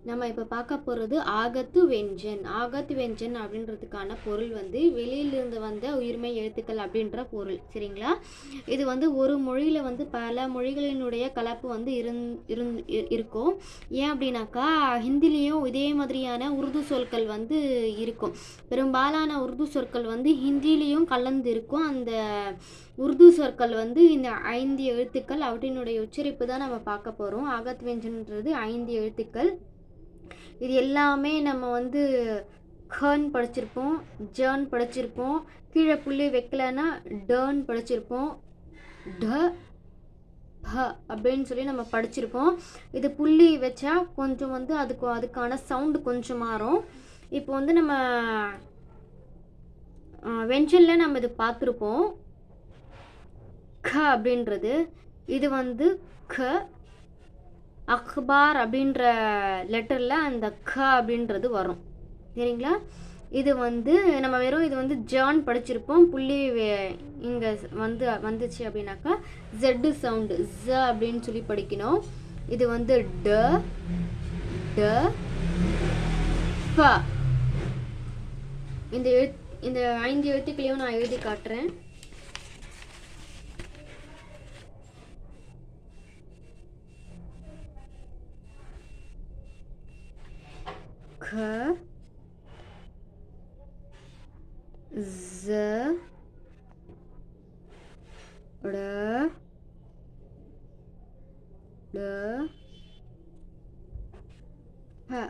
நம்ம இப்போ பார்க்க போகிறது ஆகத்து வெஞ்சன். ஆகத்து வெஞ்சன் அப்படின்றதுக்கான பொருள் வந்து வெளியிலிருந்து வந்த உயிர்மெய் எழுத்துக்கள் அப்படின்ற பொருள். சரிங்களா? இது வந்து ஒரு மொழியில் வந்து பல மொழிகளினுடைய கலப்பு வந்து இருக்கும். ஏன் அப்படின்னாக்கா ஹிந்திலேயும் இதே மாதிரியான உருது சொற்கள் வந்து இருக்கும். பெரும்பாலான உருது சொற்கள் வந்து ஹிந்திலேயும் கலந்து இருக்கும். அந்த உருது சொற்கள் வந்து இந்த 5 எழுத்துக்கள் அவற்றினுடைய உச்சரிப்பு தான் நம்ம பார்க்க போகிறோம். ஆகத் வெஞ்சன்ன்றது 5 எழுத்துக்கள். இது எல்லாமே நம்ம வந்து கர்ன் படிச்சிருப்போம், ஜர்ன் படிச்சிருப்போம், கீழே புள்ளி வைக்கலன்னா டர்ன் படிச்சிருப்போம், ட ப அப்படின்னு சொல்லி நம்ம படிச்சிருப்போம். இது புள்ளி வச்சா கொஞ்சம் வந்து அதுக்கான சவுண்டு கொஞ்சம் மாறும். இப்போ வந்து நம்ம வெஞ்சனில் நம்ம இது பார்த்துருப்போம். க அப்படின்றது இது வந்து க. அக்பார் அப்படின்ற லெட்டரில் அந்த க அப்படின்றது வரும். சரிங்களா? இது வந்து நம்ம வெறும் இது வந்து ஜான் படிச்சிருப்போம். புள்ளி இங்கே வந்துச்சு அப்படின்னாக்கா ஜெட்டு சவுண்டு ஜ அப்படின்னு சொல்லி படிக்கணும். இது வந்து ட ட ப. இந்த 5 எழுத்துக்களையும் நான் எழுதி காட்டுறேன். க ज ड़ ड ப.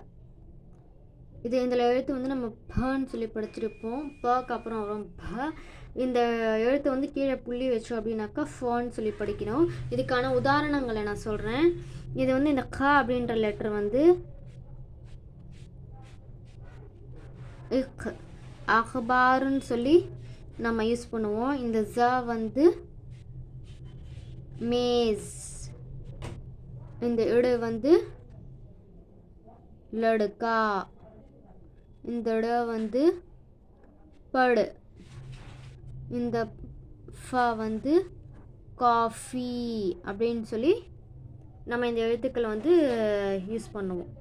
இது இந்த எழுத்து வந்து நம்ம பன்னு சொல்லி படிச்சிருப்போம். பக்கு அப்புறம் வரும் ப. இந்த எழுத்து வந்து கீழே புள்ளி வச்சோம் அப்படின்னாக்கா ஃபோன்னு சொல்லி படிக்கணும். இதுக்கான உதாரணங்களை நான் சொல்கிறேன். இது வந்து இந்த க அப்படின்ற லெட்டர் வந்து அக்பாருன்னு சொல்லி நம்ம யூஸ் பண்ணுவோம். இந்த ஜ வந்து மேஸ். இந்த இடு வந்து லடுக்கா. இந்த இட வந்து படு. இந்த ஃப வந்து காஃபி அப்படின்னு சொல்லி நம்ம இந்த எழுத்துக்களை வந்து யூஸ் பண்ணுவோம்.